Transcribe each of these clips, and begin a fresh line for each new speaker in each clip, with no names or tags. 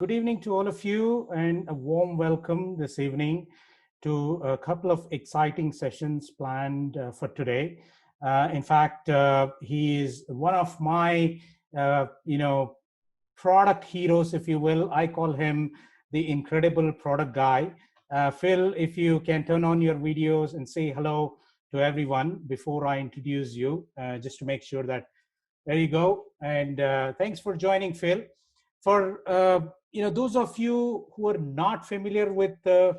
Good evening to all of you, and a warm welcome this evening to a couple of exciting sessions planned for today. In fact, he is one of my, product heroes, if you will. I call him the incredible product guy. Phil, if you can turn on your videos and say hello to everyone before I introduce you, just to make sure that there you go. And thanks for joining, Phil. For those of you who are not familiar with the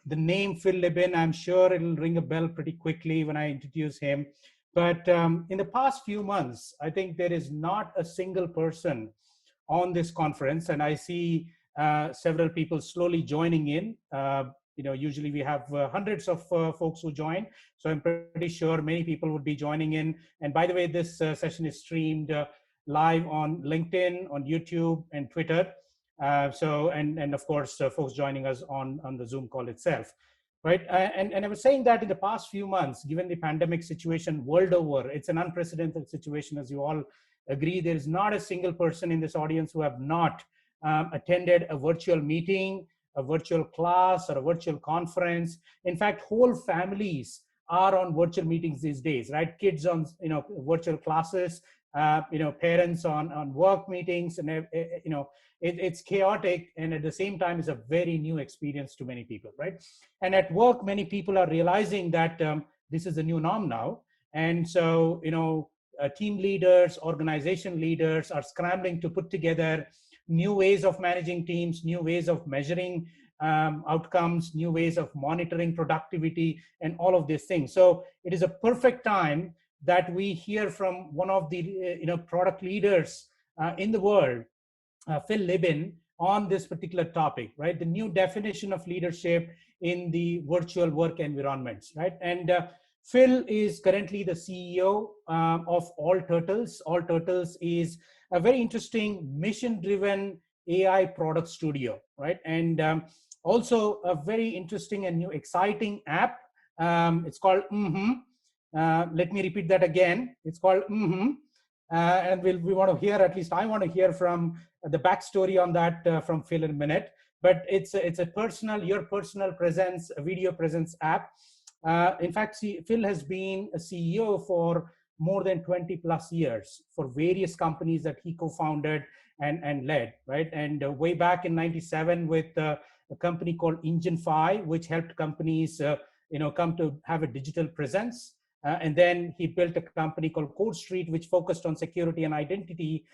name Phil Libin, I'm sure it'll ring a bell pretty quickly when I introduce him. But in the past few months, I think there is not a single person on this conference, and I see several people slowly joining in. Usually we have hundreds of folks who join, so I'm pretty sure many people would be joining in. And by the way, this session is streamed live on LinkedIn, on YouTube, and Twitter. And of course, folks joining us on the Zoom call itself, right? And I was saying that in the past few months, given the pandemic situation world over, it's an unprecedented situation, as you all agree. There is not a single person in this audience who have not attended a virtual meeting, a virtual class, or a virtual conference. In fact, whole families are on virtual meetings these days, right? Kids on virtual classes, parents on work meetings, and it's chaotic, and at the same time, it's a very new experience to many people, right? And at work, many people are realizing that this is a new norm now, and so team leaders, organization leaders are scrambling to put together new ways of managing teams, new ways of measuring outcomes, new ways of monitoring productivity, and all of these things. So it is a perfect time that we hear from one of the product leaders in the world, Phil Libin, on this particular topic, right? The new definition of leadership in the virtual work environments, right? And Phil is currently the CEO of All Turtles. All Turtles is a very interesting mission-driven AI product studio, right? And also a very interesting and new exciting app. It's called mmhmm. Let me repeat that again. It's called mmhmm. And we want to hear, at least I want to hear from the backstory on that from Phil in a minute. But it's a your personal presence, a video presence app. In fact, Phil has been a CEO for more than 20 plus years for various companies that he co-founded and led, right? And way back in '97 with a company called Engine5, which helped companies come to have a digital presence. And then he built a company called Code Street, which focused on security and identity,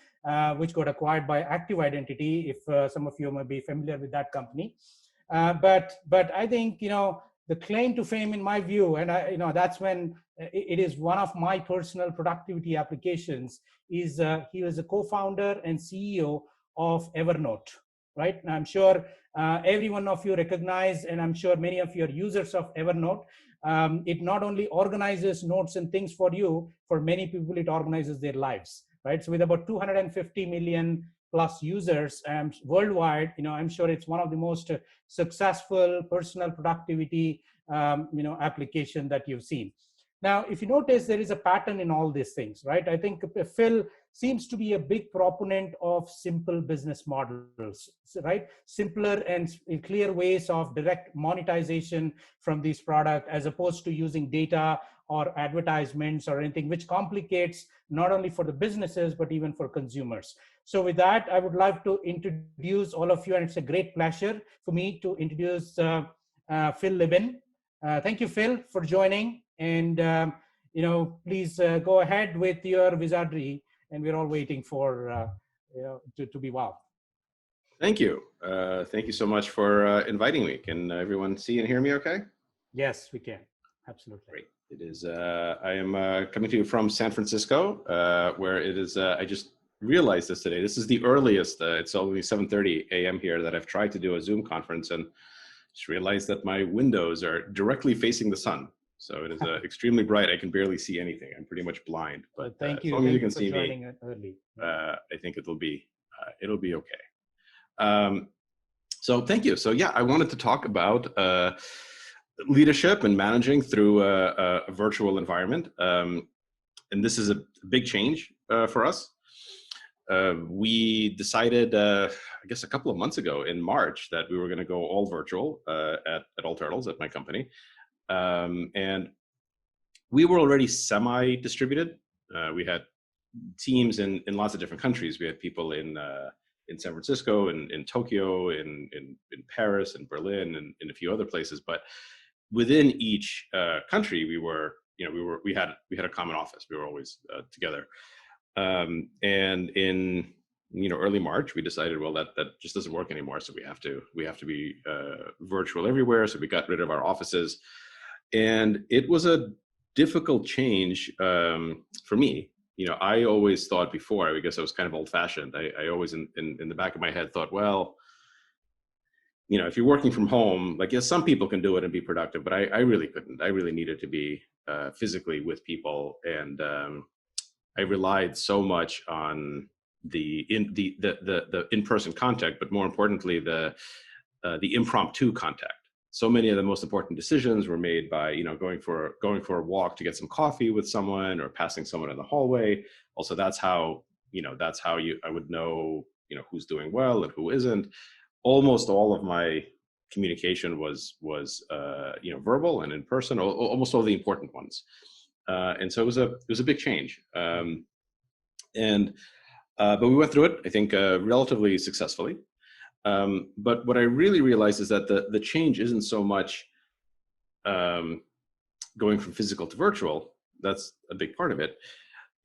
which got acquired by Active Identity, if some of you may be familiar with that company. But I think, the claim to fame, in my view, and that's when it is one of my personal productivity applications, is he was a co-founder and CEO of Evernote, right? And I'm sure every one of you recognize, and I'm sure many of you are users of Evernote. It not only organizes notes and things for you, for many people, it organizes their lives, right? So with about 250 million plus users worldwide, I'm sure it's one of the most successful personal productivity, application that you've seen. Now, if you notice, there is a pattern in all these things, right? I think Phil seems to be a big proponent of simple business models, right? Simpler and clear ways of direct monetization from these products, as opposed to using data or advertisements or anything, which complicates not only for the businesses, but even for consumers. So with that, I would like to introduce all of you, and it's a great pleasure for me to introduce Phil Libin. Thank you, Phil, for joining. And, please go ahead with your wizardry, and we're all waiting for, to be wow.
Thank you. Thank you so much for inviting me. Can everyone see and hear me okay?
Yes, we can. Absolutely.
Great. It is, I am coming to you from San Francisco, where it is, I just realized this today. This is the earliest, it's only 7:30 a.m. here, that I've tried to do a Zoom conference, and just realized that my windows are directly facing the sun. So it is extremely bright. I can barely see anything. I'm pretty much blind. But
thank you.
As long as you can
for
see
joining
me,
early.
I think it'll be okay. So thank you. So yeah, I wanted to talk about leadership and managing through a virtual environment. And this is a big change for us. we decided, I guess a couple of months ago in March, that we were going to go all virtual at All Turtles, at my company. And we were already semi-distributed. We had teams in lots of different countries. We had people in San Francisco, in Tokyo, in Paris, in Berlin, and in a few other places. But within each country, we had a common office. We were always together. And in early March, we decided, well, that just doesn't work anymore. So we have to be virtual everywhere. So we got rid of our offices, and it was a difficult change for me. I always thought before, I guess I was kind of old-fashioned. I always in the back of my head thought, well, if you're working from home, like, yes, some people can do it and be productive, but I really couldn't. I really needed to be physically with people, and I relied so much on the in-person contact, but more importantly, the impromptu contact. So many of the most important decisions were made by going for a walk to get some coffee with someone, or passing someone in the hallway. Also, that's how I would know who's doing well and who isn't. Almost all of my communication was verbal and in person, almost all the important ones. And so it was a big change. But we went through it, I think, relatively successfully. But what I really realized is that the change isn't so much going from physical to virtual. That's a big part of it.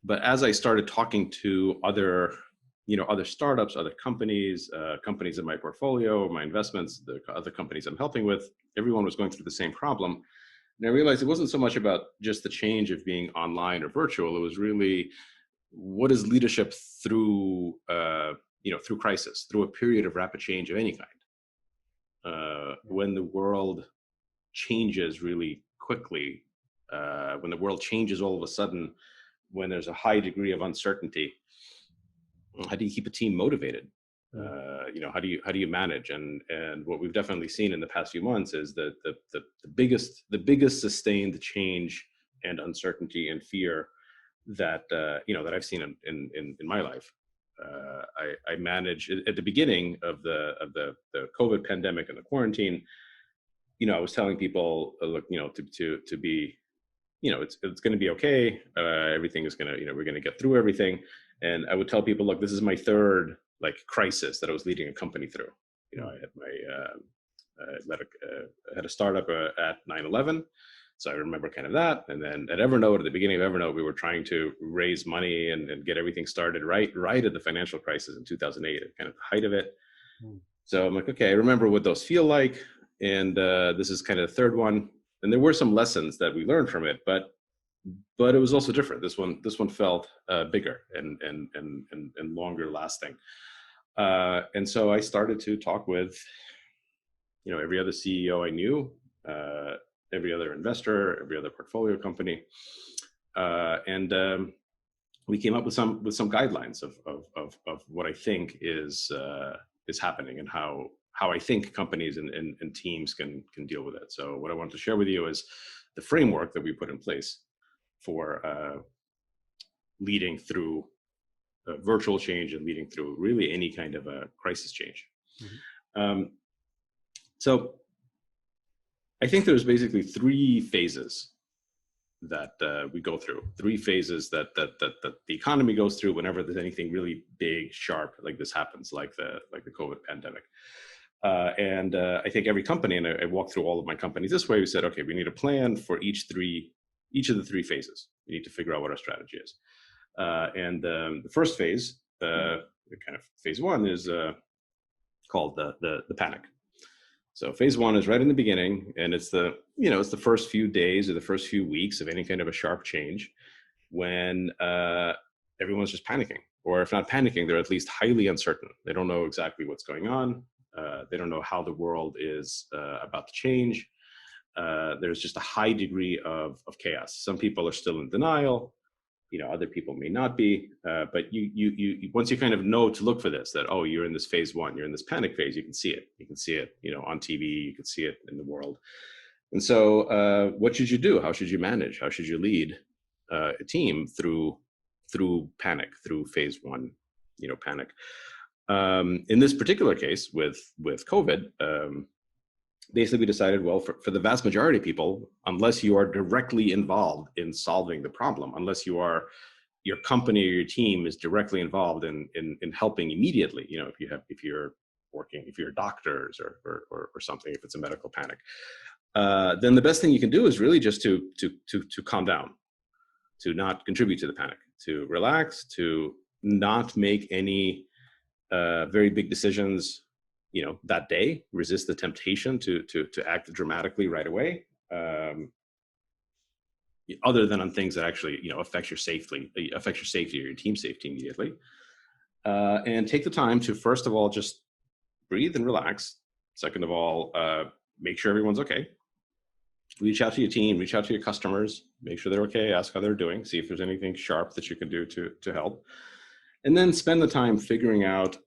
But as I started talking to other startups, other companies, companies in my portfolio, my investments, the other companies I'm helping with, everyone was going through the same problem. And I realized it wasn't so much about just the change of being online or virtual. It was really, what is leadership through through crisis, through a period of rapid change of any kind. When the world changes really quickly, when the world changes all of a sudden, when there's a high degree of uncertainty, how do you keep a team motivated? How do you manage? And what we've definitely seen in the past few months is that the biggest sustained change and uncertainty and fear that that I've seen in my life. I managed at the beginning of the COVID pandemic and the quarantine. I was telling people, look, to be, it's going to be okay. Everything is going to, we're going to get through everything. And I would tell people, look, this is my third crisis that I was leading a company through. I had I had a startup at 9/11. So I remember kind of that. And then at Evernote, at the beginning of Evernote, we were trying to raise money and get everything started right at the financial crisis in 2008, at kind of the height of it. So I'm like, okay, I remember what those feel like. And this is kind of the third one. And there were some lessons that we learned from it, but it was also different. This one felt bigger and longer lasting. And so I started to talk with, every other CEO I knew, every other investor, every other portfolio company, and we came up with some guidelines of what I think is happening, and how I think companies and teams can deal with it. So what I want to share with you is the framework that we put in place for leading through virtual change and leading through really any kind of a crisis change. So I think there's basically three phases that we go through. Three phases that the economy goes through whenever there's anything really big, sharp like this happens, like the COVID pandemic. And I think every company, and I walked through all of my companies this way, we said, okay, we need a plan for each of the three phases. We need to figure out what our strategy is. And the first phase, kind of phase one, is called the panic. So phase one is right in the beginning, and it's it's the first few days or the first few weeks of any kind of a sharp change, when everyone's just panicking, or if not panicking, they're at least highly uncertain. They don't know exactly what's going on. They don't know how the world is about to change. There's just a high degree of chaos. Some people are still in denial. Other people may not be, but you once you kind of know to look for this, that, oh, you're in this phase one, you're in this panic phase, you can see it, on TV, you can see it in the world. And so what should you do? How should you manage? How should you lead a team through panic, through phase one? panic. In this particular case with COVID, basically we decided, well, for the vast majority of people, unless you are directly involved in solving the problem, unless your company or your team is directly involved in helping immediately, if you're doctors or something, if it's a medical panic, then the best thing you can do is really just to calm down, to not contribute to the panic, to relax, to not make any very big decisions, that day. Resist the temptation to act dramatically right away, other than on things that actually affect your safety or your team safety immediately. And take the time to, first of all, just breathe and relax. Second of all, make sure everyone's okay. Reach out to your team, reach out to your customers, make sure they're okay, ask how they're doing, see if there's anything sharp that you can do to help. And then spend the time figuring out,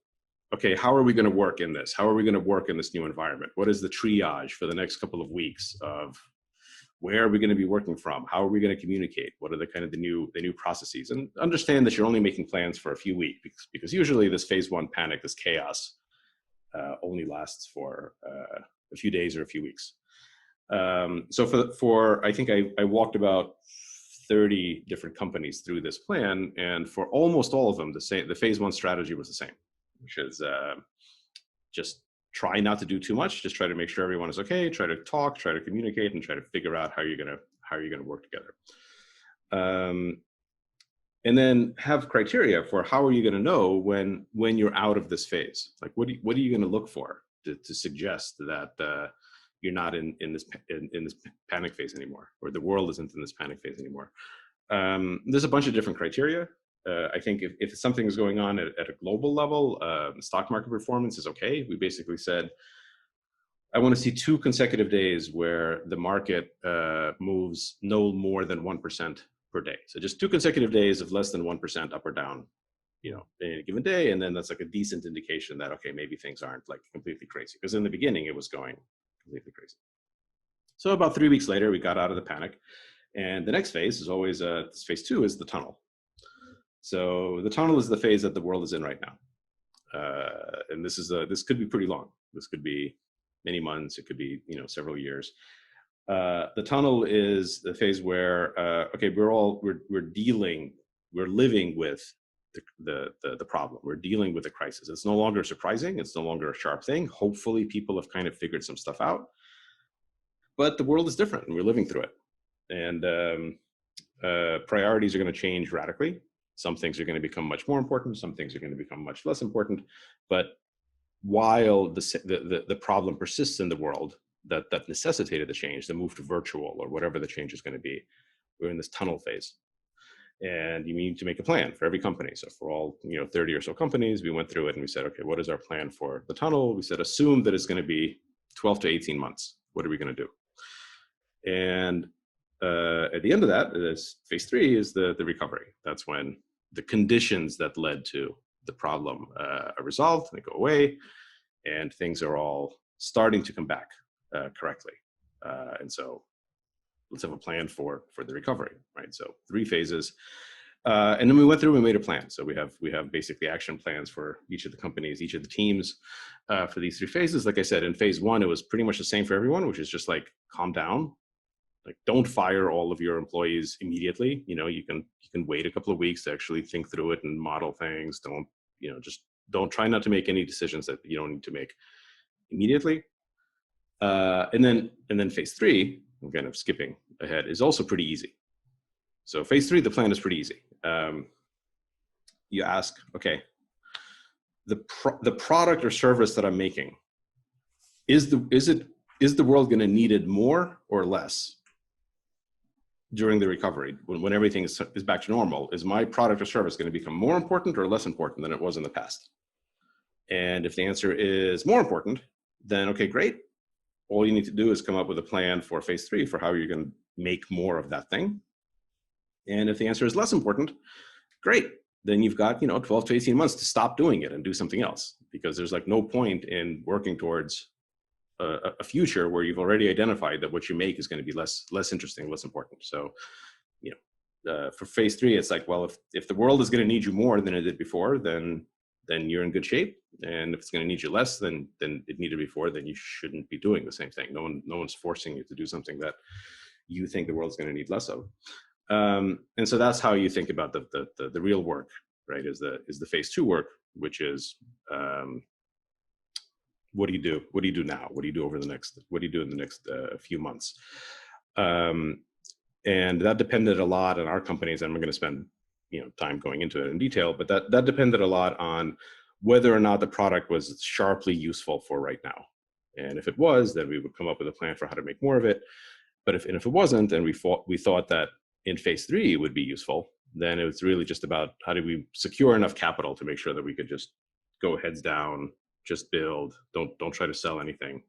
okay, how are we going to work in this? How are we going to work in this new environment? What is the triage for the next couple of weeks of where are we going to be working from? How are we going to communicate? What are the kind of the new processes? And understand that you're only making plans for a few weeks, because usually this phase one panic, this chaos, only lasts for a few days or a few weeks. So for I think I walked about 30 different companies through this plan, and for almost all of them, the phase one strategy was the same, which is just try not to do too much. Just try to make sure everyone is okay. Try to talk, try to communicate, and try to figure out how you're gonna work together. And then have criteria for how are you going to know when you're out of this phase. Like what are you going to look for to suggest that you're not in this panic phase anymore, or the world isn't in this panic phase anymore. There's a bunch of different criteria. I think if something is going on at a global level, stock market performance is okay. We basically said, I want to see 2 consecutive days where the market moves no more than 1% per day. So just 2 consecutive days of less than 1% up or down, in a given day. And then that's like a decent indication that, okay, maybe things aren't like completely crazy. Because in the beginning, it was going completely crazy. So about 3 weeks later, we got out of the panic. And the next phase is always, phase 2 is the tunnel. So the tunnel is the phase that the world is in right now. And this could be pretty long. This could be many months. It could be, several years. The tunnel is the phase where, okay, we're living with the problem. We're dealing with the crisis. It's no longer surprising. It's no longer a sharp thing. Hopefully people have kind of figured some stuff out, but the world is different and we're living through it. And priorities are going to change radically. Some things are going to become much more important. Some things are going to become much less important. But while the problem persists in the world that necessitated the change, the move to virtual or whatever the change is going to be, we're in this tunnel phase. And you need to make a plan for every company. So for all 30 or so companies, we went through it and we said, okay, what is our plan for the tunnel? We said, assume that it's going to be 12 to 18 months. What are we going to do? And at the end of that, phase 3 is the recovery. That's when the conditions that led to the problem are resolved, they go away, and things are all starting to come back correctly. And so let's have a plan for the recovery, right? So 3 phases. And then we went through and we made a plan. So we have basically action plans for each of the companies, each of the teams for these 3 phases. Like I said, in phase 1, it was pretty much the same for everyone, which is just like, calm down. Like, don't fire all of your employees immediately. You can wait a couple of weeks to actually think through it and model things. Don't try not to make any decisions that you don't need to make immediately. And then phase 3, I'm kind of skipping ahead, is also pretty easy. So phase 3, the plan is pretty easy. You ask, okay, the product or service that I'm making, is the world going to need it more or less during the recovery when everything is back to normal? Is my product or service going to become more important or less important than it was in the past? And if the answer is more important, then okay, great. All you need to do is come up with a plan for phase 3 for how you're going to make more of that thing. And if the answer is less important, great. Then you've got 12 to 18 months to stop doing it and do something else, because there's like no point in working towards a future where you've already identified that what you make is going to be less interesting, less important. So, for phase 3, it's like, well, if the world is going to need you more than it did before, then then you're in good shape. And if it's going to need you less than it needed before, then you shouldn't be doing the same thing. No one's forcing you to do something that you think the world's going to need less of. And so that's how you think about the real work, right? Is the phase 2 work, which is what do you do? What do you do now? What do you do over the next? What do you do in the next few months? And that depended a lot on our companies, and we're going to spend time going into it in detail. But that depended a lot on whether or not the product was sharply useful for right now. And if it was, then we would come up with a plan for how to make more of it. But if it wasn't, and we thought that in phase 3 it would be useful, then it was really just about how do we secure enough capital to make sure that we could just go heads down, just build, don't try to sell anything.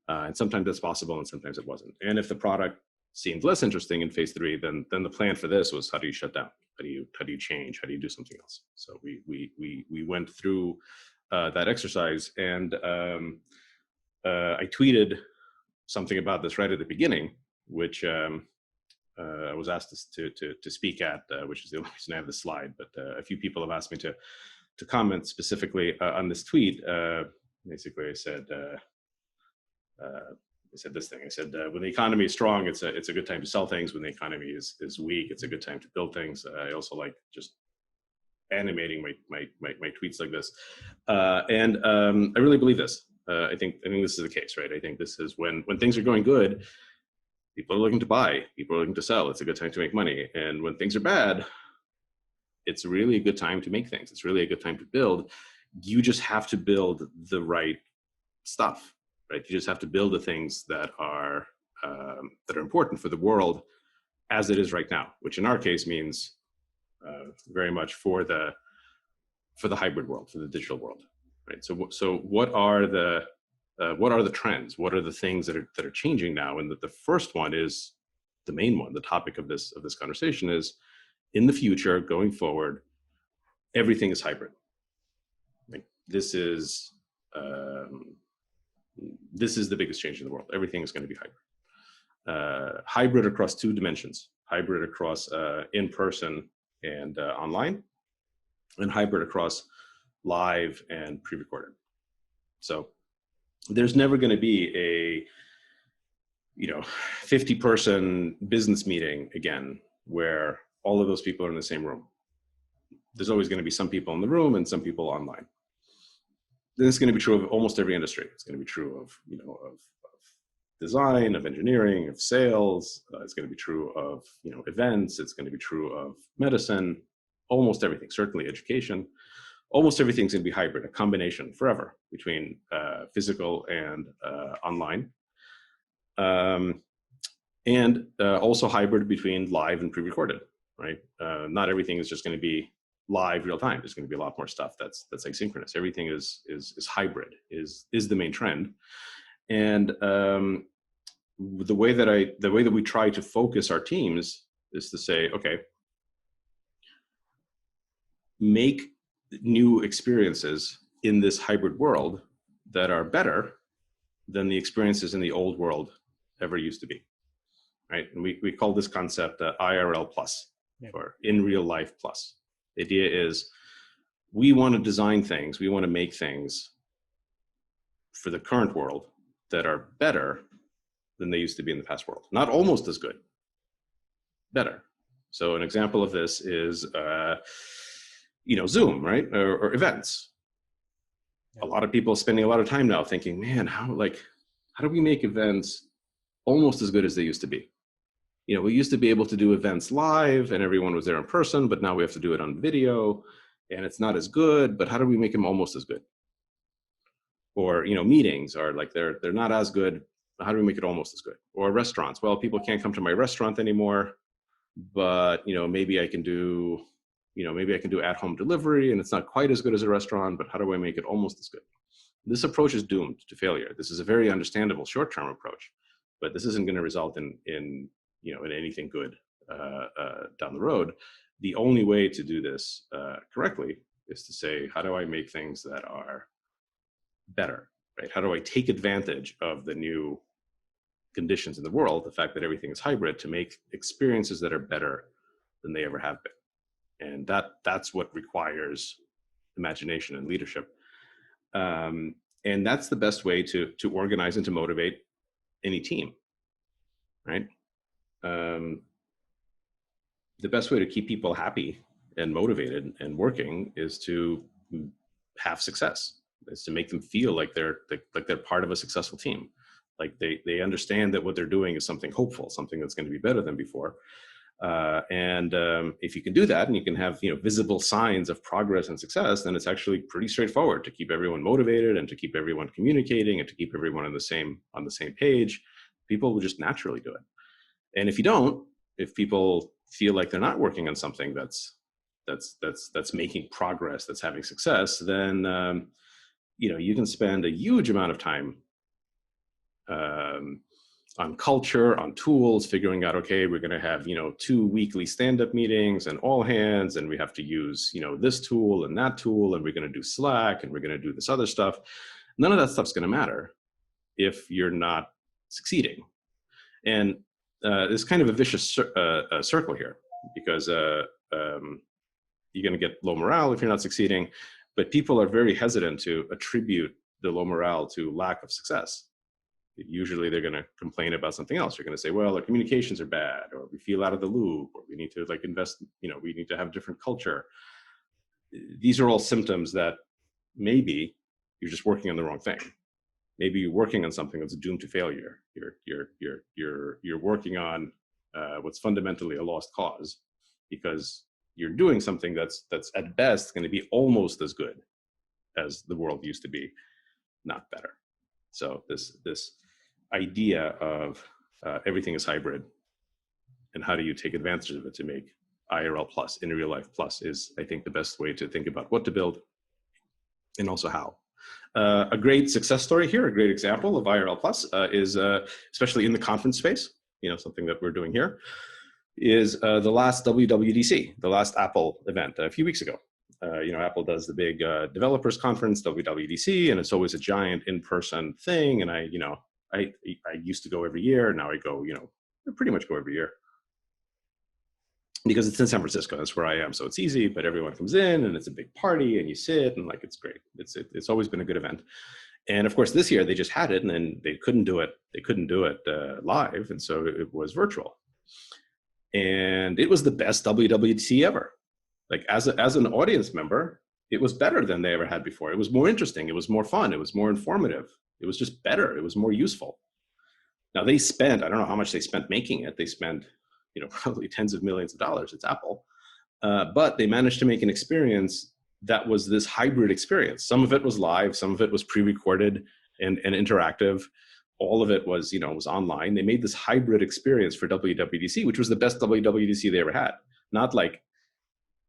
And sometimes that's possible, and sometimes it wasn't. And if the product seemed less interesting in phase 3, then the plan for this was, how do you shut down? How do you change? How do you do something else? So we went through that exercise, and I tweeted something about this right at the beginning, which I was asked to speak at, which is the only reason I have the slide. But a few people have asked me to comment specifically on this tweet. Basically, I said this thing. I said, when the economy is strong, it's a good time to sell things. When the economy is weak, it's a good time to build things. I also like just animating my tweets like this. And I really believe this. I think this is the case, right? I think this is when things are going good, people are looking to buy, people are looking to sell. It's a good time to make money. And when things are bad, it's really a good time to make things. It's really a good time to build. You just have to build the right stuff, right? You just have to build the things that are important for the world as it is right now, which in our case means very much for the hybrid world, for the digital world, right? So what are the trends? What are the things that are changing now? And the first one is the main one. The topic of this conversation is, in the future, going forward, everything is hybrid. Like this is the biggest change in the world. Everything is going to be hybrid. Hybrid across 2 dimensions. Hybrid across in-person and online, and hybrid across live and pre-recorded. So there's never going to be a 50-person business meeting again where all of those people are in the same room. There's always going to be some people in the room and some people online. This is going to be true of almost every industry. It's going to be true of design, of engineering, of sales. It's going to be true of events. It's going to be true of medicine. Almost everything. Certainly education. Almost everything's going to be hybrid, a combination forever between physical and online, and also hybrid between live and pre-recorded. Right? Not everything is just going to be live real time. There's going to be a lot more stuff that's asynchronous. Everything is hybrid, is the main trend. And the way that we try to focus our teams is to say, okay, make new experiences in this hybrid world that are better than the experiences in the old world ever used to be. Right? And we call this concept IRL plus, or in real life plus. The idea is we want to design things, we want to make things for the current world that are better than they used to be in the past world. Not almost as good, better. So an example of this is, Zoom, right? Or events. A lot of people are spending a lot of time now thinking, man, how do we make events almost as good as they used to be? We used to be able to do events live and everyone was there in person, but now we have to do it on video and it's not as good, but how do we make them almost as good? Or, meetings are like, they're not as good. How do we make it almost as good? Or restaurants. Well, people can't come to my restaurant anymore, but, maybe I can do at-home delivery and it's not quite as good as a restaurant, but how do I make it almost as good? This approach is doomed to failure. This is a very understandable short-term approach, but this isn't going to result in anything good down the road. The only way to do this correctly is to say, how do I make things that are better, right? How do I take advantage of the new conditions in the world, the fact that everything is hybrid, to make experiences that are better than they ever have been? And that's what requires imagination and leadership. And that's the best way to organize and to motivate any team, right? The best way to keep people happy and motivated and working is to have success, is to make them feel like they're part of a successful team. Like they understand that what they're doing is something hopeful, something that's going to be better than before. If you can do that and you can have, visible signs of progress and success, then it's actually pretty straightforward to keep everyone motivated and to keep everyone communicating and to keep everyone on the same page. People will just naturally do it. And if you don't, if people feel like they're not working on something that's making progress, that's having success, then you can spend a huge amount of time on culture, on tools, figuring out, okay, we're going to have, 2 weekly stand-up meetings and all hands, and we have to use, this tool and that tool, and we're going to do Slack, and we're going to do this other stuff. None of that stuff's going to matter if you're not succeeding. And there's kind of a vicious circle here, because you're going to get low morale if you're not succeeding, but people are very hesitant to attribute the low morale to lack of success. Usually they're going to complain about something else. They're going to say, well, our communications are bad, or we feel out of the loop, or we need to invest, we need to have different culture. These are all symptoms that maybe you're just working on the wrong thing. Maybe you're working on something that's doomed to failure. You're working on what's fundamentally a lost cause, because you're doing something that's at best going to be almost as good as the world used to be, not better. So this idea of everything is hybrid, and how do you take advantage of it to make IRL plus, in real life plus, is, I think, the best way to think about what to build and also how. A great success story here, a great example of IRL plus is, especially in the conference space, something that we're doing here, is the last WWDC, the last Apple event a few weeks ago. Apple does the big developers conference, WWDC, and it's always a giant in-person thing. And I used to go every year. Now I go, I pretty much go every year, because it's in San Francisco. That's where I am. So it's easy, but everyone comes in and it's a big party and you sit and it's great. It's always been a good event. And of course, this year they just had it, and then they couldn't do it. They couldn't do it live. And so it was virtual. And it was the best WWDC ever. As an audience member, it was better than they ever had before. It was more interesting. It was more fun. It was more informative. It was just better. It was more useful. Now they spent, I don't know how much they spent making it. They spent, probably tens of millions of dollars. It's Apple. But they managed to make an experience that was this hybrid experience. Some of it was live. Some of it was pre-recorded and interactive. All of it was, was online. They made this hybrid experience for WWDC, which was the best WWDC they ever had. Not like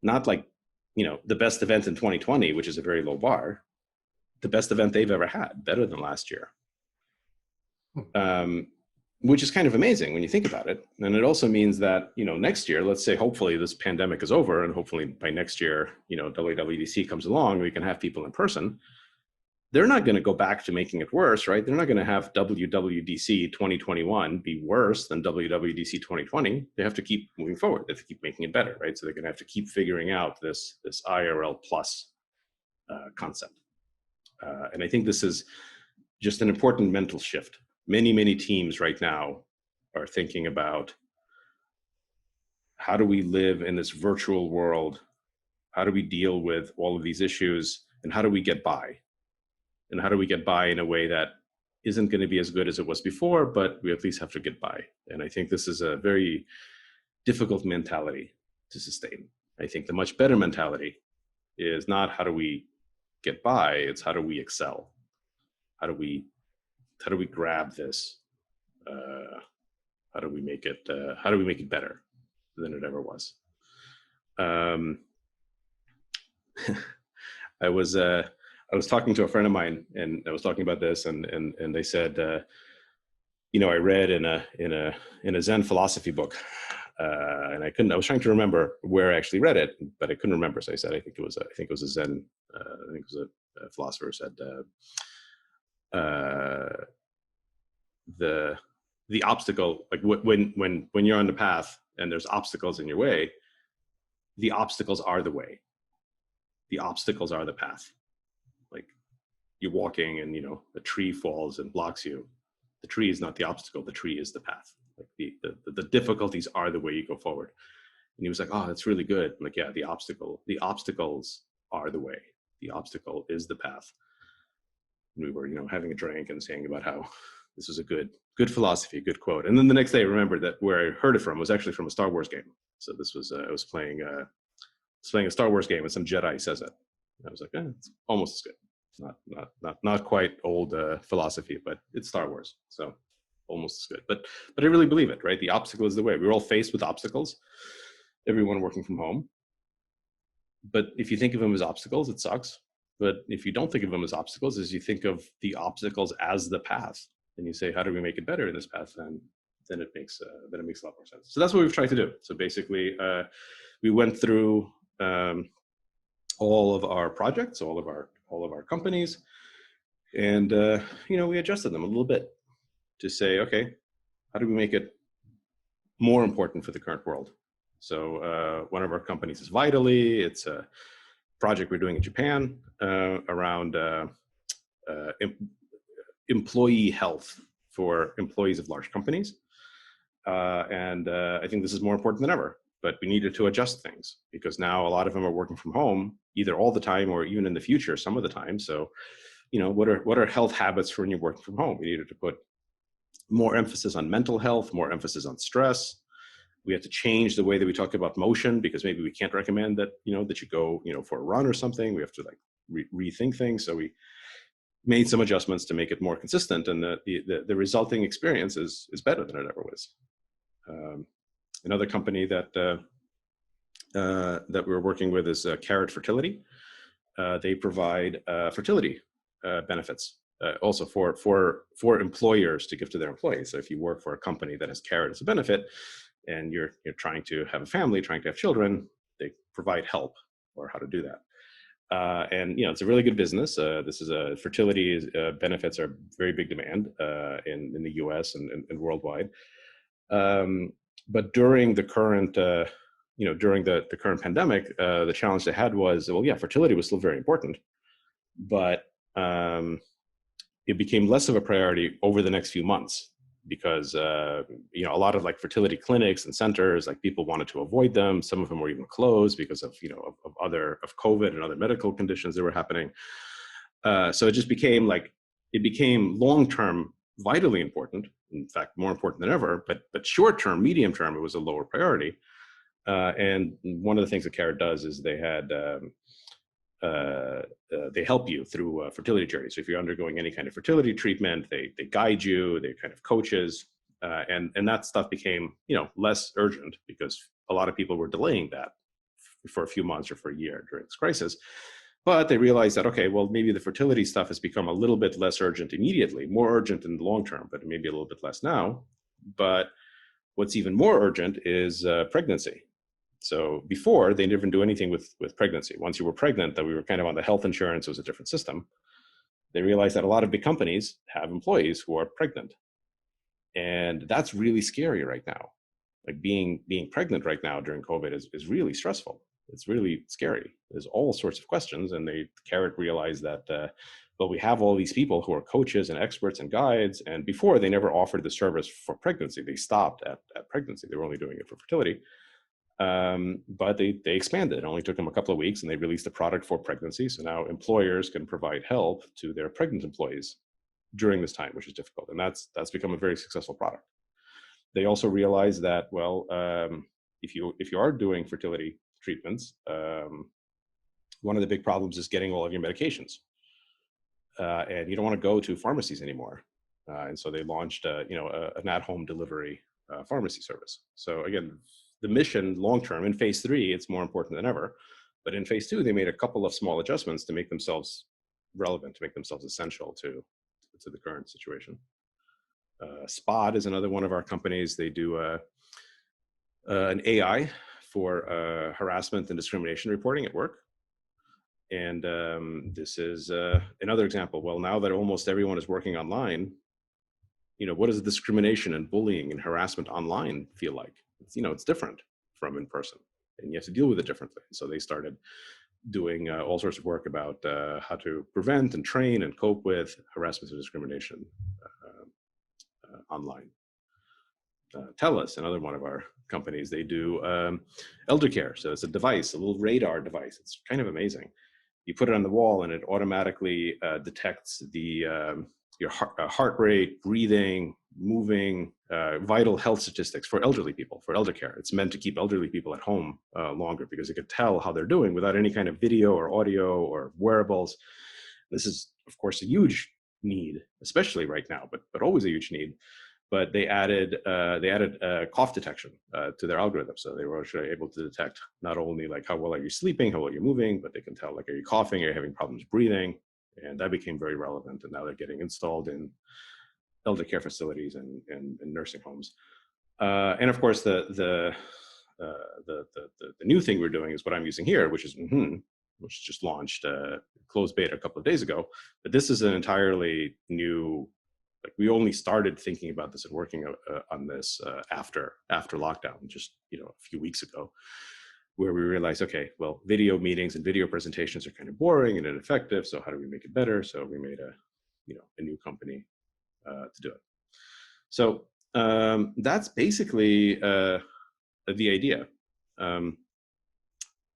the best event in 2020, which is a very low bar, the best event they've ever had, better than last year. Which is kind of amazing when you think about it. And it also means that, next year, let's say, hopefully this pandemic is over, and hopefully by next year, WWDC comes along, we can have people in person. They're not going to go back to making it worse, right? They're not going to have WWDC 2021 be worse than WWDC 2020. They have to keep moving forward. They have to keep making it better, right? So they're going to have to keep figuring out this IRL plus concept. And I think this is just an important mental shift. Many teams right now are thinking about, how do we live in this virtual world? How do we deal with all of these issues? And how do we get by? And how do we get by in a way that isn't going to be as good as it was before, but we at least have to get by? And I think this is a very difficult mentality to sustain. I think the much better mentality is not how do we get by, it's how do we excel? How do we grab this? How do we make it better than it ever was? I was talking to a friend of mine, and I was talking about this, and they said, I read in a Zen philosophy book, and I was trying to remember where I actually read it, but I couldn't remember. So I said, I think it was a Zen, I think it was a philosopher said, the obstacle, like when you're on the path and there's obstacles in your way, the obstacles are the way. the obstacles are the path. Like you're walking and, a tree falls and blocks you. The tree is not the obstacle. The tree is the path. Like the difficulties are the way you go forward. And he was like, oh, that's really good. I'm like, yeah, the obstacles are the way. The obstacle is the path. And we were, having a drink and saying about how this was a good philosophy, good quote. And then the next day I remembered that where I heard it from was actually from a Star Wars game. So this was, I was playing a Star Wars game and some Jedi says it. And I was like, it's almost as good. Not quite old philosophy, but it's Star Wars. So almost as good. But I really believe it, right? The obstacle is the way. We're all faced with obstacles. Everyone working from home. But if you think of them as obstacles, it sucks. But if you don't think of them as obstacles, as you think of the obstacles as the path, and you say, how do we make it better in this path? Then it makes a lot more sense. So that's what we've tried to do. So basically, we went through all of our projects, all of our companies, and we adjusted them a little bit to say, okay, how do we make it more important for the current world? So one of our companies is Vitally. It's a project we're doing in Japan around employee health for employees of large companies. And I think this is more important than ever, but we needed to adjust things because now a lot of them are working from home, either all the time or even in the future, some of the time. So, what are health habits for when you're working from home? We needed to put more emphasis on mental health, more emphasis on stress. We had to change the way that we talk about motion because maybe we can't recommend that, that you go, for a run or something. We have to rethink things. So we made some adjustments to make it more consistent, and the resulting experience is better than it ever was. Another company that we're working with is Carrot Fertility. They provide fertility benefits also for employers to give to their employees. So if you work for a company that has Carrot as a benefit, and you're trying to have a family, trying to have children, they provide help or how to do that. And it's a really good business. This is a fertility benefits are very big demand in the U.S. and worldwide. But during the current during the current pandemic, the challenge they had was, fertility was still very important, but it became less of a priority over the next few months because a lot of fertility clinics and centers, people wanted to avoid them. Some of them were even closed because of of COVID and other medical conditions that were happening. So it just became long-term vitally important, in fact more important than ever, but short-term, medium-term, it was a lower priority. And one of the things that Carrot does is they had they help you through fertility journey. So if you're undergoing any kind of fertility treatment, they guide you, they kind of coaches, and that stuff became less urgent because a lot of people were delaying that for a few months or for a year during this crisis. But they realized that, okay, well, maybe the fertility stuff has become a little bit less urgent immediately, more urgent in the long term, but maybe a little bit less now. But what's even more urgent is pregnancy. So before, they didn't do anything with pregnancy. Once you were pregnant, that we were kind of on the health insurance, it was a different system. They realized that a lot of big companies have employees who are pregnant. And that's really scary right now. Being pregnant right now during COVID is really stressful. It's really scary. There's all sorts of questions. And Carrot realized that, we have all these people who are coaches and experts and guides. And before, they never offered the service for pregnancy. They stopped at pregnancy. They were only doing it for fertility. But they expanded. It only took them a couple of weeks and they released a product for pregnancy. So now employers can provide help to their pregnant employees during this time, which is difficult. And that's become a very successful product. They also realized that, if you are doing fertility treatments, one of the big problems is getting all of your medications. And you don't want to go to pharmacies anymore. And so they launched an at-home delivery pharmacy service. So again, the mission long-term in phase 3, it's more important than ever. But in phase 2, they made a couple of small adjustments to make themselves relevant, to make themselves essential to the current situation. Spot is another one of our companies. They do an AI for harassment and discrimination reporting at work. And this is another example. Well, now that almost everyone is working online, what does discrimination and bullying and harassment online feel like? It's different from in person, and you have to deal with it differently. So they started doing all sorts of work about how to prevent and train and cope with harassment and discrimination online. Tellus, another one of our companies, they do elder care. So it's a device, a little radar device. It's kind of amazing. You put it on the wall and it automatically detects your heart rate, breathing, moving, vital health statistics for elderly people, for elder care. It's meant to keep elderly people at home longer because it could tell how they're doing without any kind of video or audio or wearables. This is, of course, a huge need, especially right now, but always a huge need. But they added cough detection to their algorithm, so they were actually able to detect not only like how well are you sleeping, how well you're moving, but they can tell like are you coughing, are you having problems breathing, and that became very relevant. And now they're getting installed in elder care facilities and nursing homes. And of course, the new thing we're doing is what I'm using here, which is mmhmm, which just launched closed beta a couple of days ago. But this is an entirely new. Like we only started thinking about this and working on this after lockdown, just a few weeks ago, where we realized, okay, well, video meetings and video presentations are kind of boring and ineffective. So how do we make it better? So we made a new company to do it. So that's basically the idea.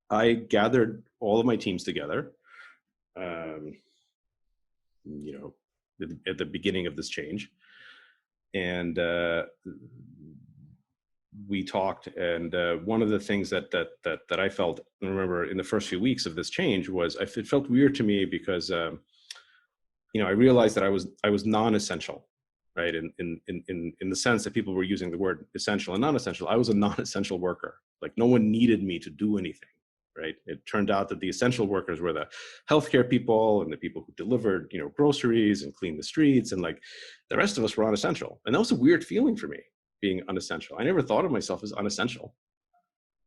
I gathered all of my teams together. At the beginning of this change, and we talked. And one of the things that I felt, I remember in the first few weeks of this change, was it felt weird to me because I realized that I was non-essential, right? In the sense that people were using the word essential and non-essential. I was a non-essential worker. Like no one needed me to do anything. Right. It turned out that the essential workers were the healthcare people and the people who delivered, groceries and cleaned the streets, and like the rest of us were unessential. And that was a weird feeling for me, being unessential. I never thought of myself as unessential.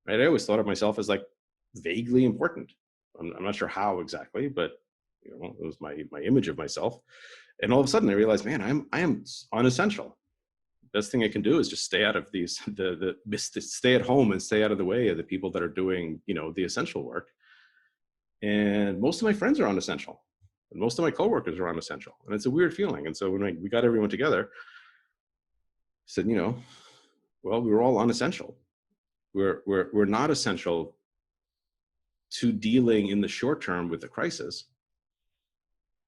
Right. I always thought of myself as like vaguely important. I'm not sure how exactly, but it was my image of myself. And all of a sudden I realized, man, I am unessential. Best thing I can do is just stay out of stay at home and stay out of the way of the people that are doing, the essential work. And most of my friends are unessential, and most of my coworkers are unessential, and it's a weird feeling. And so when we got everyone together, I said, well, we were all unessential. We're not essential to dealing in the short term with the crisis.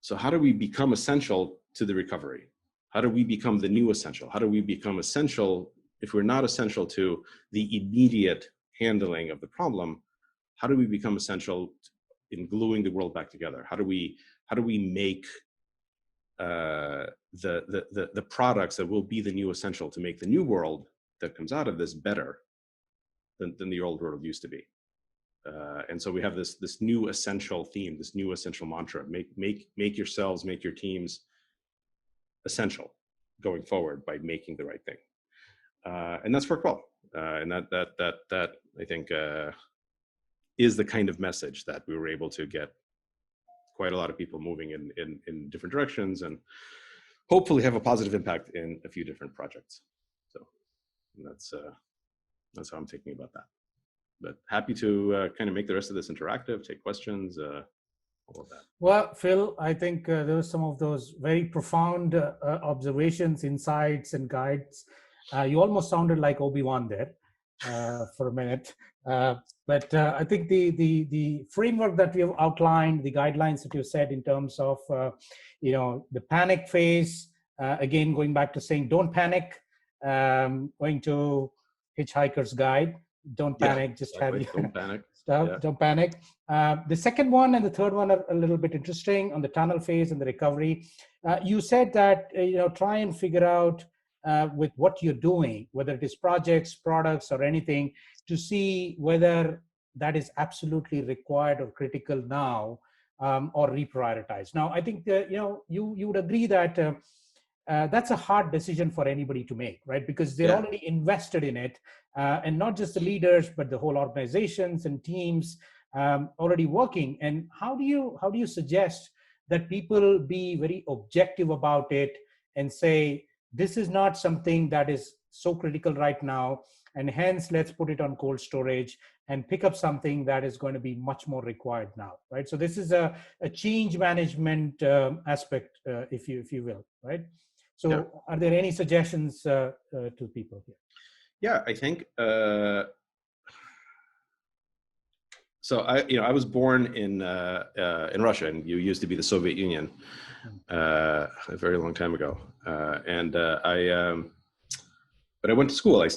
So how do we become essential to the recovery? How do we become the new essential? How do we become essential if we're not essential to the immediate handling of the problem? How do we become essential in gluing the world back together? How do we make the products that will be the new essential to make the new world that comes out of this better than the old world used to be? And so we have this new essential theme, this new essential mantra: make yourselves, make your teams essential going forward by making the right thing. And that's worked well. And that I think is the kind of message that we were able to get quite a lot of people moving in different directions, and hopefully have a positive impact in a few different projects. So that's how I'm thinking about that. But happy to kind of make the rest of this interactive, take questions, all of that.
Well, Phil, I think there were some of those very profound observations, insights, and guides. You almost sounded like Obi-Wan there for a minute. But I think the framework that we have outlined, the guidelines that you said in terms of, the panic phase, again, going back to saying, don't panic, going to Hitchhiker's Guide, don't panic, just exactly.
Don't panic.
Stuff, yeah. Don't panic. The second one and the third one are a little bit interesting on the tunnel phase and the recovery. You said that, try and figure out with what you're doing, whether it is projects, products, or anything, to see whether that is absolutely required or critical now, or reprioritize. Now, I think that, you would agree that that's a hard decision for anybody to make, right? Because they're already invested in it, and not just the leaders, but the whole organizations and teams already working. And how do you suggest that people be very objective about it and say, this is not something that is so critical right now, and hence let's put it on cold storage, and pick up something that is going to be much more required now, right? So this is a change management aspect, if you will, right? So
Yeah.
are there any suggestions to people here?
Yeah, I think so. I was born in Russia, and you used to be the Soviet Union a very long time ago, but I went to school. I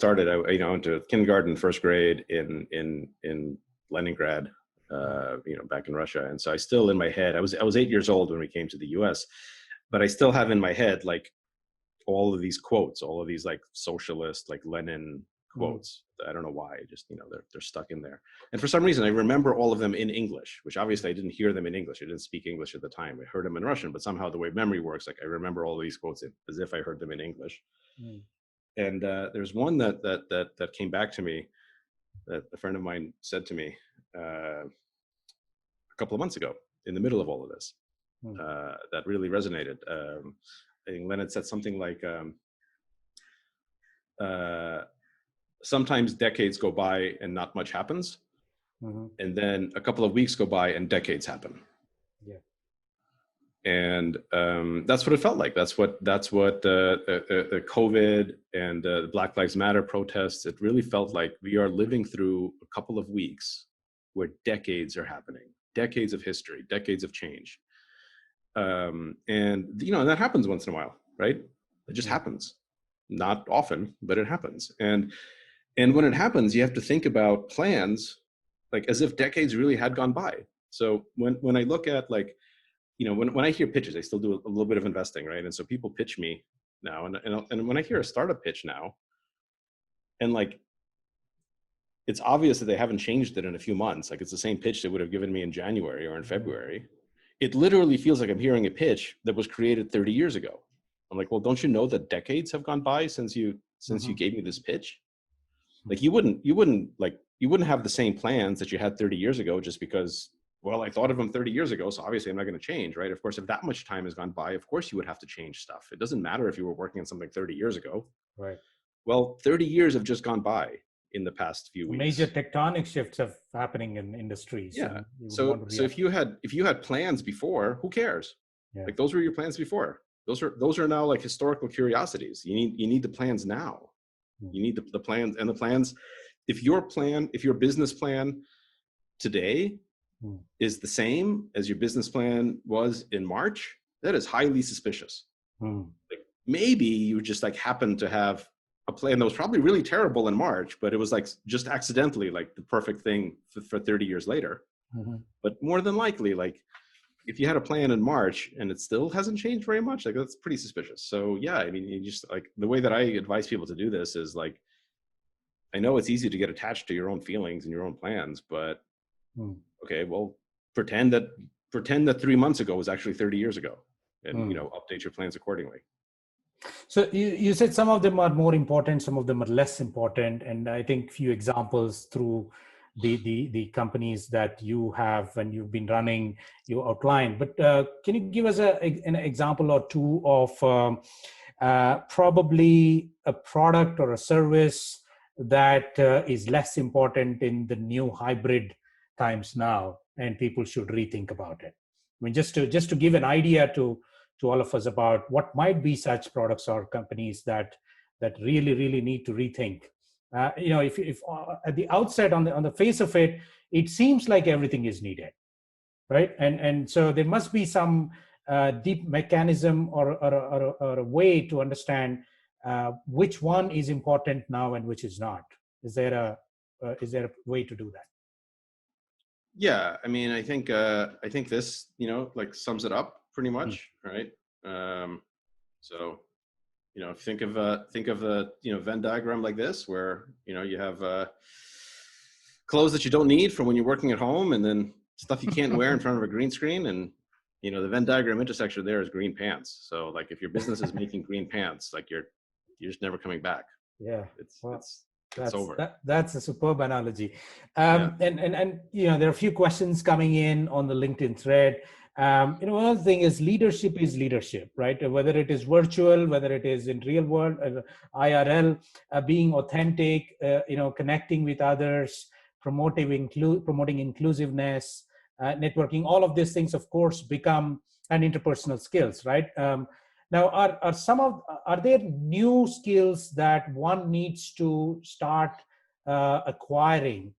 went to kindergarten, first grade in Leningrad, back in Russia. And so I still in my head, I was 8 years old when we came to the US, but I still have in my head, like, all of these quotes, all of these like socialist, like Lenin quotes. I don't know why, just, they're stuck in there. And for some reason, I remember all of them in English, which obviously I didn't hear them in English. I didn't speak English at the time. I heard them in Russian, but somehow the way memory works, like I remember all of these quotes as if I heard them in English. And there's one that came back to me that a friend of mine said to me a couple of months ago in the middle of all of this, that really resonated. I think Lenin said something like, sometimes decades go by and not much happens. And then a couple of weeks go by and decades happen.
Yeah.
And that's what it felt like. That's what the COVID and the Black Lives Matter protests, it really felt like we are living through a couple of weeks where decades are happening, decades of history, decades of change. And that happens once in a while, right? It just happens. Not often, but it happens. And when it happens, you have to think about plans like as if decades really had gone by. So when I look at, like, when I hear pitches, I still do a little bit of investing, right? And so people pitch me now, and when I hear a startup pitch now, and like, it's obvious that they haven't changed it in a few months. Like, it's the same pitch they would have given me in January or in February. It literally feels like I'm hearing a pitch that was created 30 years ago. I'm like, well, don't you know that decades have gone by since you gave me this pitch? Like, you wouldn't have the same plans that you had 30 years ago just because, well, I thought of them 30 years ago, so obviously I'm not going to change, right? Of course, if that much time has gone by, of course you would have to change stuff. It doesn't matter if you were working on something 30 years ago.
Right.
Well, 30 years have just gone by in the past few weeks.
Major tectonic shifts are happening in industries.
Yeah. So if you had plans before, who cares? Yeah. Like, those were your plans before. Those are now like historical curiosities. You need the plans now. You need the plans, and the plans. If your business plan today is the same as your business plan was in March, that is highly suspicious. Like, maybe you just like happened to have a plan that was probably really terrible in March, but it was like just accidentally like the perfect thing for 30 years later. But more than likely, like, if you had a plan in March and it still hasn't changed very much, like, that's pretty suspicious. So yeah, I mean, you just, like, the way that I advise people to do this is, like, I know it's easy to get attached to your own feelings and your own plans, but okay, well, pretend that 3 months ago was actually 30 years ago, and update your plans accordingly.
So you said some of them are more important, some of them are less important, and I think few examples through the companies that you have and you've been running, you outlined. But can you give us an example or two of probably a product or a service that is less important in the new hybrid times now, and people should rethink about it? I mean, just to give an idea to all of us about what might be such products or companies that really need to rethink. If at the outset, on the face of it, it seems like everything is needed, right? And so there must be some deep mechanism or a way to understand which one is important now and which is not. Is there a way to do that?
Yeah, I mean, I think this, like, sums it up pretty much, right? So, think of a Venn diagram like this, where you have clothes that you don't need from when you're working at home, and then stuff you can't wear in front of a green screen, and the Venn diagram intersection there is green pants. So, like, if your business is making green pants, like, you're just never coming back.
Yeah,
it's over.
That's a superb analogy. And there are a few questions coming in on the LinkedIn thread. One thing is leadership, right? Whether it is virtual, whether it is in real world, IRL, being authentic, connecting with others, promoting inclusiveness, networking. All of these things, of course, become an interpersonal skills, right? Now, are there new skills that one needs to start acquiring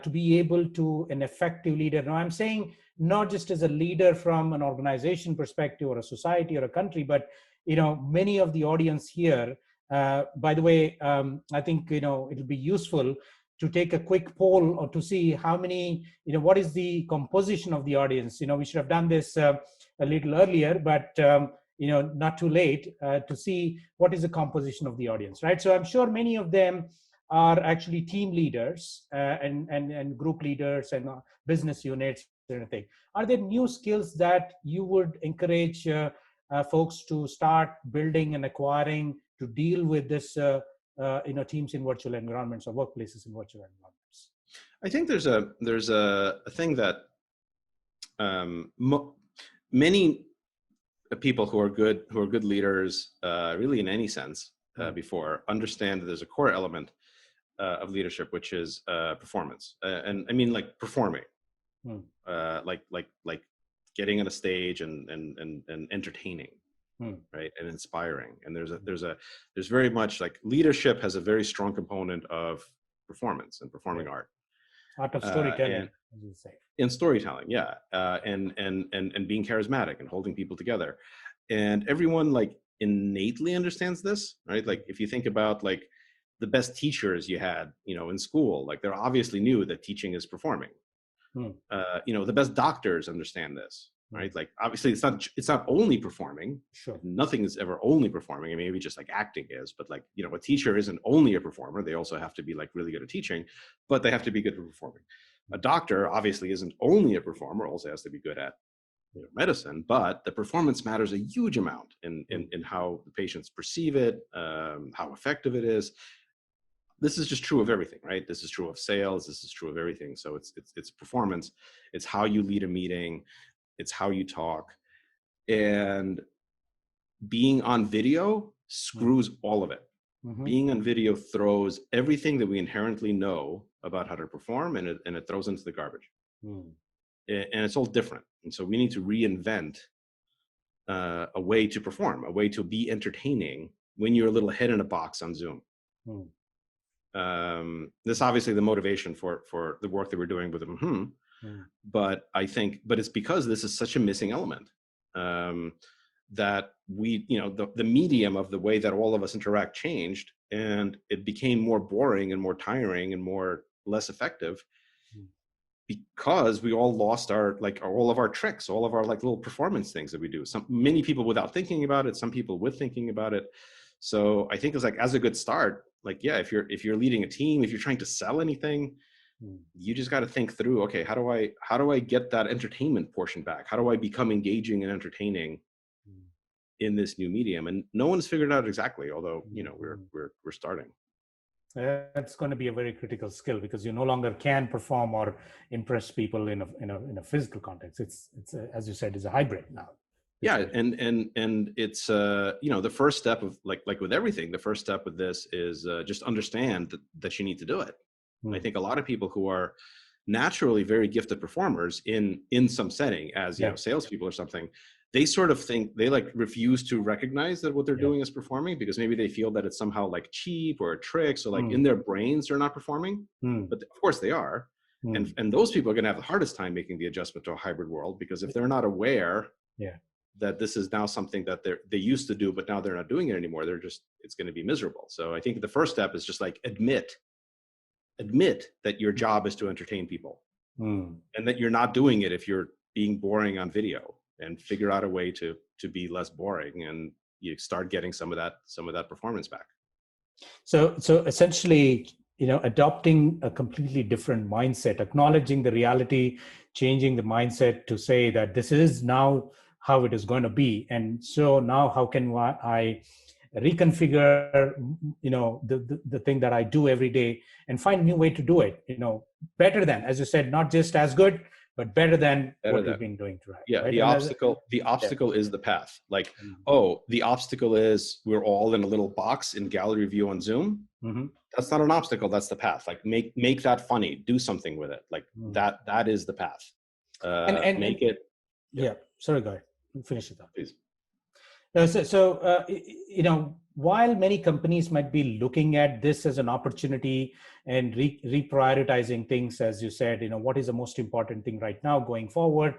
to be able to an effective leader? Now, I'm saying not just as a leader from an organization perspective or a society or a country, but many of the audience here. By the way, I think it'll be useful to take a quick poll or to see how many, what is the composition of the audience. We should have done this a little earlier, but not too late to see what is the composition of the audience, right? So I'm sure many of them are actually team leaders and group leaders and business units and everything. Are there new skills that you would encourage folks to start building and acquiring to deal with this teams in virtual environments or workplaces in virtual environments?
I think there's a thing that many people who are good leaders, really in any sense, before understand that there's a core element of leadership, which is performance, and I mean like performing, like getting on a stage and entertaining. Right, and inspiring. And there's very much like leadership has a very strong component of performance and performing art
of storytelling, as you say.
In storytelling, yeah, and being charismatic and holding people together, and everyone like innately understands this, right? Like if you think about like the best teachers you had, in school, like they're obviously knew that teaching is performing. The best doctors understand this. Right, like obviously it's not only performing.
Sure,
nothing is ever only performing. I mean, maybe just like acting is, but like a teacher isn't only a performer. They also have to be like really good at teaching, but they have to be good at performing. A doctor obviously isn't only a performer; also has to be good at medicine. But the performance matters a huge amount in how the patients perceive it, how effective it is. This is just true of everything, right? This is true of sales. This is true of everything. So it's performance. It's how you lead a meeting. It's how you talk, and being on video screws all of it. Being on video throws everything that we inherently know about how to perform, and it throws into the garbage. And it's all different. And so we need to reinvent a way to perform, a way to be entertaining when you're a little head in a box on Zoom. This is obviously the motivation for the work that we're doing with mmhmm. But it's because this is such a missing element, that we, the medium of the way that all of us interact changed, and it became more boring and more tiring and less effective because we all lost all of our tricks, all of our like little performance things that we do. Many people without thinking about it, some people with thinking about it. So I think it's like, as a good start, like, yeah, if you're leading a team, if you're trying to sell anything, you just got to think through, okay, how do I get that entertainment portion back? How do I become engaging and entertaining in this new medium? And no one's figured out exactly, although we're starting.
That's going to be a very critical skill, because you no longer can perform or impress people in a physical context. It's as you said, is a hybrid now.
Yeah, and it's the first step of like with everything, the first step with this is just understand that you need to do it. I think a lot of people who are naturally very gifted performers in some setting, as salespeople or something, they sort of think they like refuse to recognize that what they're doing is performing, because maybe they feel that it's somehow like cheap or a trick. So like in their brains, they're not performing, but of course they are. And those people are going to have the hardest time making the adjustment to a hybrid world, because if they're not aware that this is now something that they used to do, but now they're not doing it anymore, it's going to be miserable. So I think the first step is just like admit that your job is to entertain people, and that you're not doing it if you're being boring on video, and figure out a way to be less boring, and you start getting some of that performance back.
So essentially, adopting a completely different mindset, acknowledging the reality, changing the mindset to say that this is now how it is going to be. And so now how can I reconfigure, the thing that I do every day, and find a new way to do it, better than, as you said, not just as good, but better than
Better
what
than.
you've been doing,
Yeah,
right?
the
And
obstacle is the path. Like,
mm,
oh, the obstacle is we're all in a little box in gallery view on Zoom.
mhm,
That's not an obstacle, that's the path. Like make that funny, do something with it. Like
mm.
that is the path.
And
Make it, yeah,
yeah, sorry, go ahead. Finish it up.
please.
While many companies might be looking at this as an opportunity and reprioritizing things, as you said, what is the most important thing right now going forward?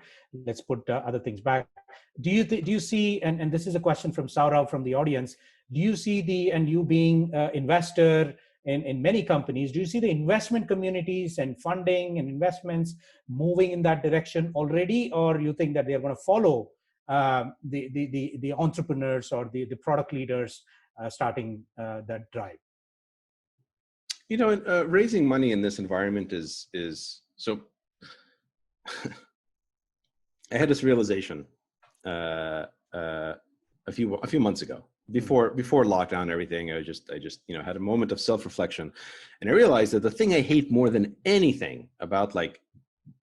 Let's put other things back. Do you see, and this is a question from Saurav from the audience, do you see and you being investor in many companies, do you see the investment communities and funding and investments moving in that direction already, or you think that they're going to follow the entrepreneurs or the product leaders starting that drive?
Raising money in this environment is so. I had this realization a few months ago, before lockdown and everything. I just had a moment of self-reflection, and I realized that the thing I hate more than anything about like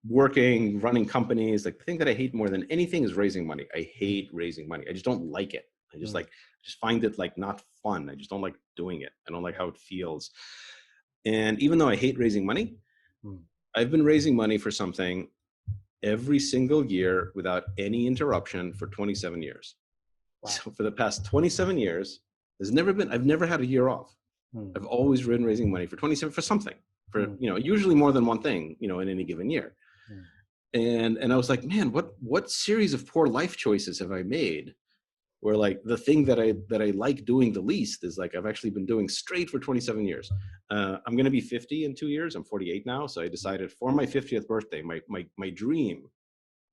running companies, like the thing that I hate more than anything is raising money. I hate raising money. I just don't like it. I just find it like not fun. I just don't like doing it. I don't like how it feels. And even though I hate raising money, I've been raising money for something every single year without any interruption for 27 years. Wow. So for the past 27 years, I've never had a year off. I've always been raising money for 27 for something, for usually more than one thing, in any given year. And I was like, man, what series of poor life choices have I made where like the thing that I like doing the least is like I've actually been doing straight for 27 years. I'm going to be 50 in 2 years. I'm 48 now. So I decided for my 50th birthday, my dream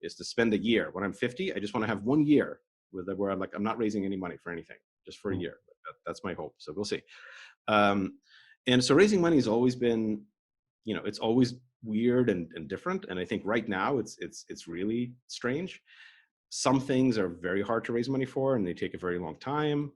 is to spend a year. When I'm 50, I just want to have 1 year where I'm like, I'm not raising any money for anything, just for a year. That's my hope. So we'll see. And so raising money has always been, it's always weird and different. And I think right now it's really strange. Some things are very hard to raise money for and they take a very long time.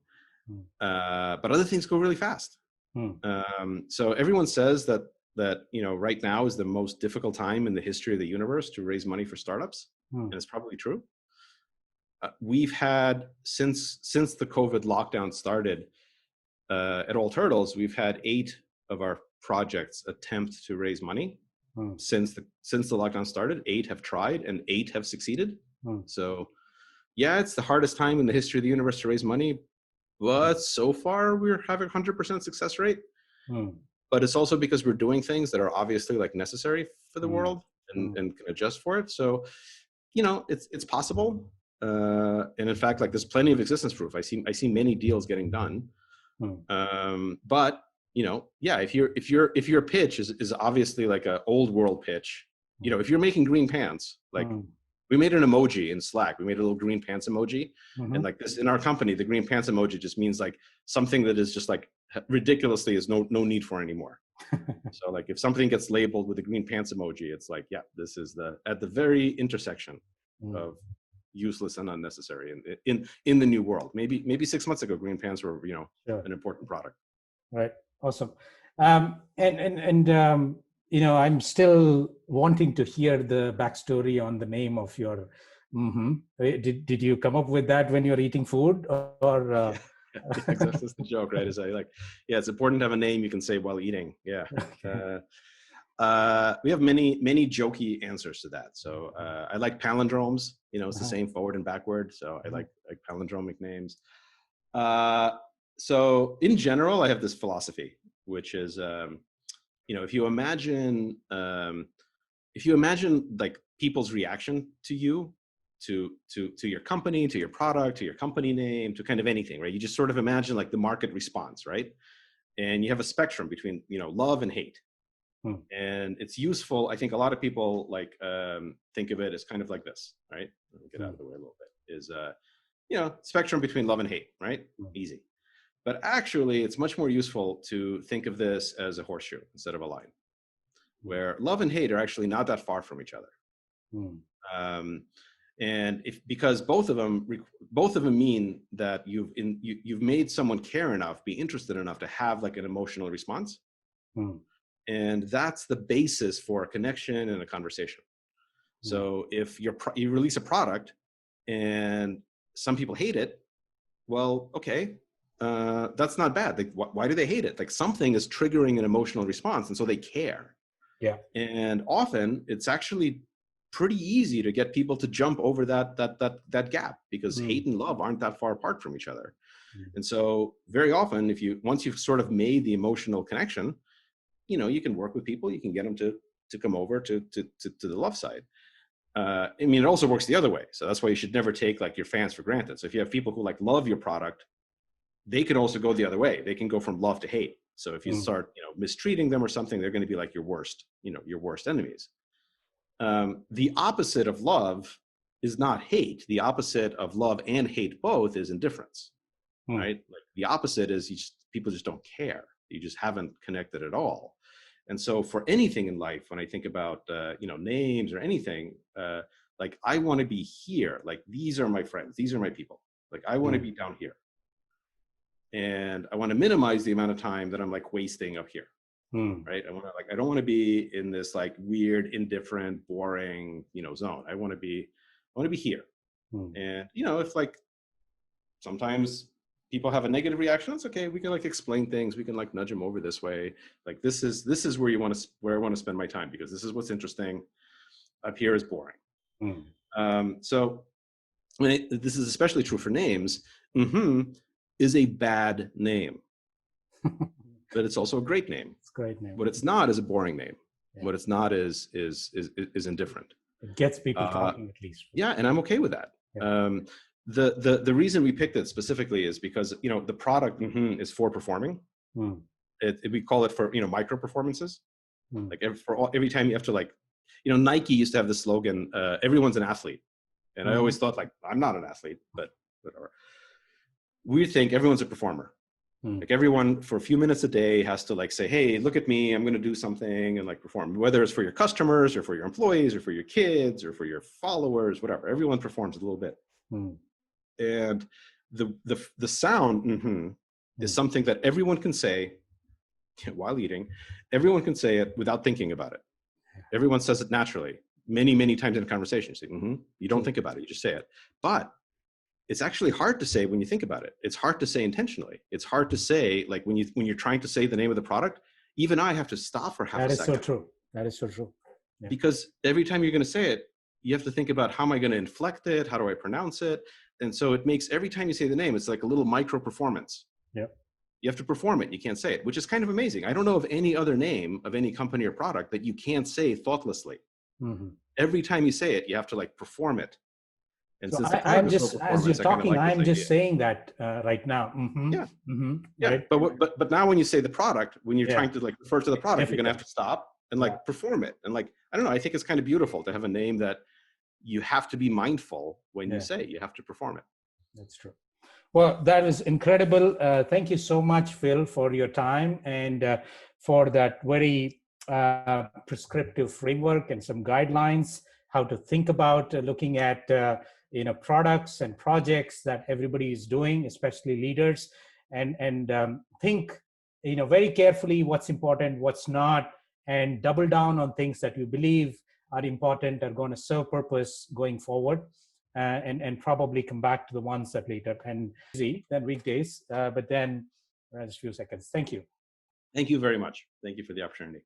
But other things go really fast. So everyone says that right now is the most difficult time in the history of the universe to raise money for startups. And it's probably true. We've had, since the COVID lockdown started, at All Turtles, we've had 8 of our projects attempt to raise money. Since the lockdown started. 8 have tried and 8 have succeeded. So yeah, it's the hardest time in the history of the universe to raise money, but so far we're having 100% success rate. But it's also because we're doing things that are obviously like necessary for the world and can adjust for it. So, it's possible. And in fact, like there's plenty of existence proof. I see many deals getting done. But yeah, if your pitch is obviously like an old world pitch, if you're making green pants, like we made an emoji in Slack, we made a little green pants emoji, and like this in our company, the green pants emoji just means like something that is just like ridiculously is no need for anymore. So like if something gets labeled with a green pants emoji, it's like, yeah, this is at the very intersection of useless and unnecessary in the new world. Maybe 6 months ago, green pants were an important product.
Right. Awesome. I'm still wanting to hear the backstory on the name of your. Did you come up with that when you're eating food or?
Yeah, exactly. That's the joke, right? Is it's important to have a name you can say while eating. Yeah. Okay. We have many jokey answers to that. So I like palindromes. It's the same forward and backward. So I like palindromic names. So in general, I have this philosophy, which is, if you imagine like people's reaction to you, to your company, to your product, to your company name, to kind of anything, right? You just sort of imagine like the market response, right? And you have a spectrum between, love and hate. And it's useful. I think a lot of people like think of it as kind of like this, right? Let me get out of the way a little bit. Is spectrum between love and hate, right? Easy. But actually, it's much more useful to think of this as a horseshoe instead of a line, where love and hate are actually not that far from each other. And because both of them mean that you've made someone care enough, be interested enough to have like an emotional response. And that's the basis for a connection and a conversation. So if you release a product and some people hate it, well, okay, that's not bad. Like, why do they hate it? Like, something is triggering an emotional response, and so they care.
Yeah.
And often it's actually pretty easy to get people to jump over that gap, because hate and love aren't that far apart from each other. And so very often, once you've sort of made the emotional connection, you can work with people, you can get them to come over to the love side. I mean, it also works the other way. So that's why you should never take like your fans for granted. So if you have people who like love your product, they can also go the other way. They can go from love to hate. So if you start, mistreating them or something, they're going to be like your worst enemies. The opposite of love is not hate. The opposite of love and hate both is indifference, right? Like, the opposite is people just don't care. You just haven't connected at all. And so for anything in life, when I think about, names or anything, like, I want to be here. Like, these are my friends. These are my people. Like, I want to be down here. And I want to minimize the amount of time that I'm like wasting up here. Right. I don't want to be in this like weird, indifferent, boring, zone. I want to be here. And, if like sometimes people have a negative reaction, that's okay. We can like explain things. We can like nudge them over this way. Like, this is where I want to spend my time, because this is what's interesting. Up here is boring. So this is especially true for names. Is a bad name, but it's also a great name.
It's a great name.
What it's not is a boring name. Yeah. What it's not is indifferent.
It gets people talking, at least.
Yeah, and I'm okay with that. Yeah. The reason we picked it specifically is because the product is for performing. We call it for micro performances. Like every time you have to like, Nike used to have the slogan, "Everyone's an athlete," and I always thought like, I'm not an athlete, but whatever. We think everyone's a performer. Like, everyone for a few minutes a day has to like say, hey, look at me, I'm going to do something, and like perform, whether it's for your customers or for your employees or for your kids or for your followers, whatever. Everyone performs a little bit. And the sound is something that everyone can say while eating. Everyone can say it without thinking about it. Everyone says it naturally. Many times in a conversation, you say, you don't think about it, you just say it. But it's actually hard to say when you think about it. It's hard to say intentionally. It's hard to say, like, when you're trying to say the name of the product, even I have to stop for half a second.
That is so true. Yeah.
Because every time you're going to say it, you have to think about, how am I going to inflect it? How do I pronounce it? And so it makes, every time you say the name, it's like a little micro performance.
Yeah.
You have to perform it. You can't say it, which is kind of amazing. I don't know of any other name of any company or product that you can't say thoughtlessly. Every time you say it, you have to like perform it. And
so I'm just, as you're talking, I'm just saying that right now.
Yeah. Right? But now when you say the product, when you're trying to like refer to the product, you're going to have to stop and like perform it. And like, I don't know, I think it's kind of beautiful to have a name that you have to be mindful when you say it. You have to perform it.
That's true. Well, that is incredible. Thank you so much, Phil, for your time and for that very prescriptive framework and some guidelines, how to think about looking at products and projects that everybody is doing, especially leaders, and think very carefully what's important, what's not, and double down on things that you believe are important, are going to serve purpose going forward, and probably come back to the ones that later and busy than weekdays, but then just a few seconds. Thank you.
Thank you very much. Thank you for the opportunity.